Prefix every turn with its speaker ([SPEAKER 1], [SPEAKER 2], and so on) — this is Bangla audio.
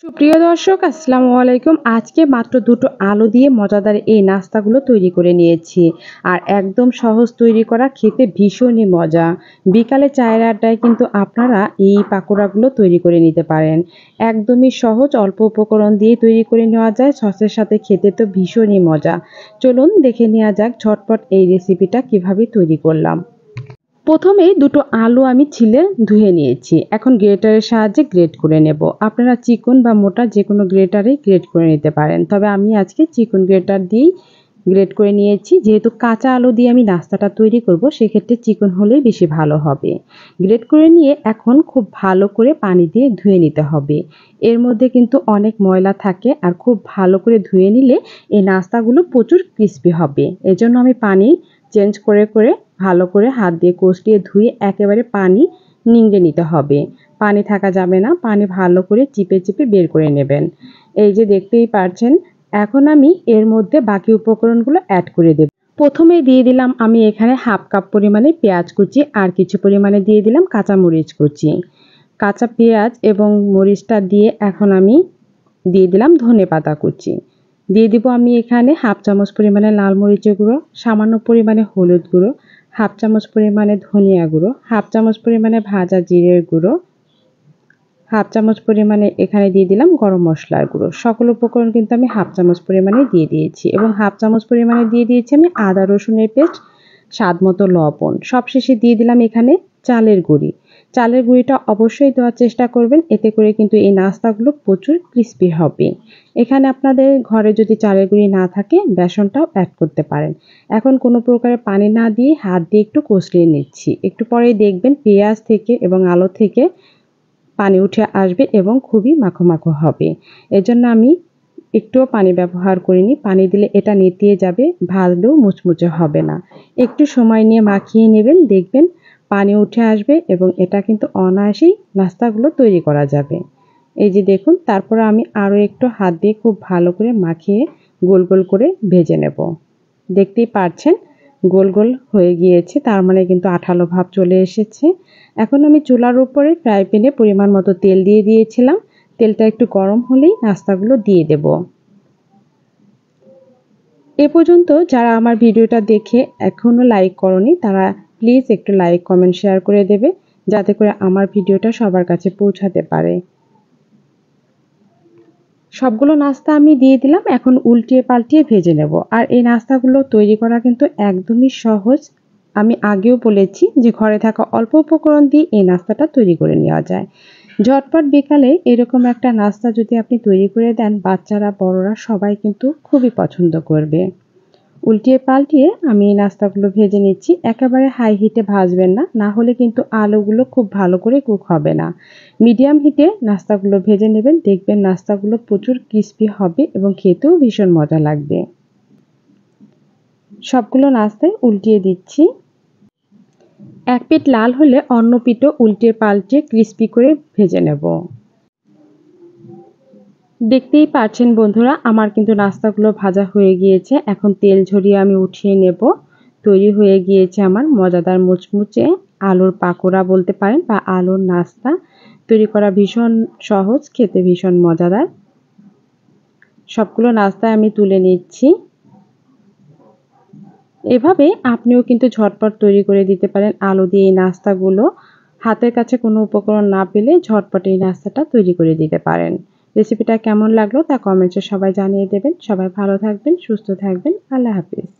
[SPEAKER 1] সুপ্রিয় দর্শক, আসসালামু আলাইকুম। আজকে মাত্র দুটো আলু দিয়ে মজাদার এই নাস্তাগুলো তৈরি করে নিয়েছি। আর একদম সহজ তৈরি করা, খেতে ভীষণই মজা। বিকালে চায়ের আড্ডায় কিন্তু আপনারা এই পাকোড়াগুলো তৈরি করে নিতে পারেন। একদমই সহজ, অল্প উপকরণ দিয়ে তৈরি করে নেওয়া যায়। সসের সাথে খেতে তো ভীষণই মজা। চলুন দেখে নেওয়া যাক ঝটপট এই রেসিপিটা কিভাবে তৈরি করলাম। প্রথমেই দুটো আলু আমি ছিলে ধুয়ে নিয়েছি। এখন গ্রেটারের সাহায্যে গ্রেট করে নেব। আপনারা চিকন বা মোটা যে কোনো গ্রেটারেই গ্রেট করে নিতে পারেন, তবে আমি আজকে চিকন গ্রেটার দিয়েই গ্রেট করে নিয়েছি। যেহেতু কাঁচা আলু দিয়ে আমি নাস্তাটা তৈরি করব, সেক্ষেত্রে চিকন হলেই বেশি ভালো হবে। গ্রেট করে নিয়ে এখন খুব ভালো করে পানি দিয়ে ধুয়ে নিতে হবে। এর মধ্যে কিন্তু অনেক ময়লা থাকে, আর খুব ভালো করে ধুয়ে নিলে এই নাস্তাগুলো প্রচুর ক্রিস্পি হবে। এজন্য আমি পানি চেঞ্জ করে করে ভালো করে হাত দিয়ে কষলিয়ে ধুয়ে একেবারে পানি নিংড়ে নিতে হবে। পানি থাকা যাবে না, পানি ভালো করে চিপে চিপে বের করে নেবেন। এই যে দেখতেই পারছেন। এখন আমি এর মধ্যে বাকি উপকরণগুলো অ্যাড করে দেব। প্রথমেই দিয়ে দিলাম আমি এখানে হাফ কাপ পরিমাণে পেঁয়াজ কুচি, আর কিছু পরিমাণে দিয়ে দিলাম কাঁচা মরিচ কুচি। কাঁচা পেঁয়াজ এবং মরিচটা দিয়ে এখন আমি দিয়ে দিলাম ধনেপাতা কুচি। দিয়ে দিব আমি এখানে হাফ চামচ পরিমাণে লাল মরিচের গুঁড়ো, সামান্য পরিমাণে হলুদ গুঁড়ো, হাফ চামচ পরিমাণে ধনিয়া গুঁড়ো, হাফ চামচ পরিমাণে ভাজা জিরের গুঁড়ো, হাফ চামচ পরিমাণে এখানে দিয়ে দিলাম গরম মশলার গুঁড়ো। সকল উপকরণ কিন্তু আমি হাফ চামচ পরিমাণে দিয়ে দিয়েছি, এবং হাফ চামচ পরিমাণে দিয়ে দিয়েছি আমি আদা রসুনের পেস্ট, স্বাদ মতো লবণ। সবশেষে দিয়ে দিলাম এখানে চালের গুঁড়ি। চালের গুঁড়িটা অবশ্যই দেওয়ার চেষ্টা করবেন, এতে করে কিন্তু এই নাস্তাগুলো প্রচুর ক্রিস্পি হবে। এখানে আপনাদের ঘরে যদি চালের গুঁড়ি না থাকে, বেসনটাও অ্যাড করতে পারেন। এখন কোনো প্রকারের পানি না দিয়ে হাত দিয়ে একটু কষলিয়ে নিচ্ছি। একটু পরেই দেখবেন পেঁয়াজ থেকে এবং আলু থেকে পানি উঠে আসবে এবং খুবই মাখো মাখো হবে। এজন্য আমি একটুও পানি ব্যবহার করিনি। পানি দিলে এটা নেতিয়ে যাবে, ভাজলেও মুচমুচে হবে না। একটু সময় নিয়ে মাখিয়ে নেবেন, দেখবেন পানি উঠে আসবে এবং এটা কিন্তু অনায়াসেই নাস্তাগুলো তৈরি করা যাবে। এই যে দেখুন, তারপরে আমি আরও একটু হাত দিয়ে খুব ভালো করে মাখিয়ে গোল গোল করে ভেজে নেব। দেখতেই পারছেন গোল গোল হয়ে গিয়েছে, তার মানে কিন্তু আঠালো ভাব চলে এসেছে। এখন আমি চুলার উপরে ফ্রাই প্যানে পরিমাণ মতো তেল দিয়ে দিয়েছিলাম। তেলটা একটু গরম হলেই নাস্তাগুলো দিয়ে দেব। এ পর্যন্ত যারা আমার ভিডিওটা দেখে এখনও লাইক করনি, তারা প্লিজ একটু লাইক কমেন্ট শেয়ার করে দেবে, যাতে করে আমার ভিডিওটা সবার কাছে পৌঁছাতে পারে। সবগুলো নাস্তা আমি দিয়ে দিলাম। এখন উল্টিয়ে পাল্টিয়ে ভেজে নেব। আর এই নাস্তাগুলো তৈরি করা কিন্তু একদমই সহজ। আমি আগেও বলেছি যে ঘরে থাকা অল্প উপকরণ দিয়ে এই নাস্তাটা তৈরি করে নেওয়া যায়। ঝটপট বিকালে এরকম একটা নাস্তা যদি আপনি তৈরি করে দেন, বাচ্চারা বড়রা সবাই কিন্তু খুবই পছন্দ করবে। উল্টিয়ে পাল্টিয়ে আমি এই নাস্তাগুলো ভেজে নিচ্ছি। একেবারে হাই হিটে ভাজবেন না, না হলে কিন্তু আলুগুলো খুব ভালো করে কুক হবে না। মিডিয়াম হিটে নাস্তাগুলো ভেজে নেবেন, দেখবেন নাস্তাগুলো প্রচুর ক্রিস্পি হবে এবং খেতেও ভীষণ মজা লাগবে। সবগুলো নাস্তায় উল্টিয়ে দিচ্ছি। এক পিঠ লাল হলে অন্য পিঠও উল্টিয়ে পাল্টিয়ে ক্রিস্পি করে ভেজে নেব। দেখতেই পাচ্ছেন বন্ধুরা, আমার কিন্তু নাস্তাগুলো ভাজা হয়ে গিয়েছে। এখন তেল ঝরিয়ে আমি উঠিয়ে নেব। তৈরি হয়ে গিয়েছে আমার মজাদার মুচমুচে আলুর পাকোড়া বলতে পারেন, বা আলুর নাস্তা। তৈরি করা ভীষণ সহজ, খেতে ভীষণ মজাদার। সবগুলো নাস্তায় আমি তুলে নিচ্ছি। এভাবে আপনিও কিন্তু ঝটপট তৈরি করে দিতে পারেন আলু দিয়ে এই নাস্তাগুলো। হাতের কাছে কোনো উপকরণ না পেলে ঝটপট এই নাস্তাটা তৈরি করে দিতে পারেন। রেসিপিটা কেমন লাগলো তা কমেন্টসে সবাই জানিয়ে দেবেন। সবাই ভালো থাকবেন, সুস্থ থাকবেন। আল্লাহ হাফিজ।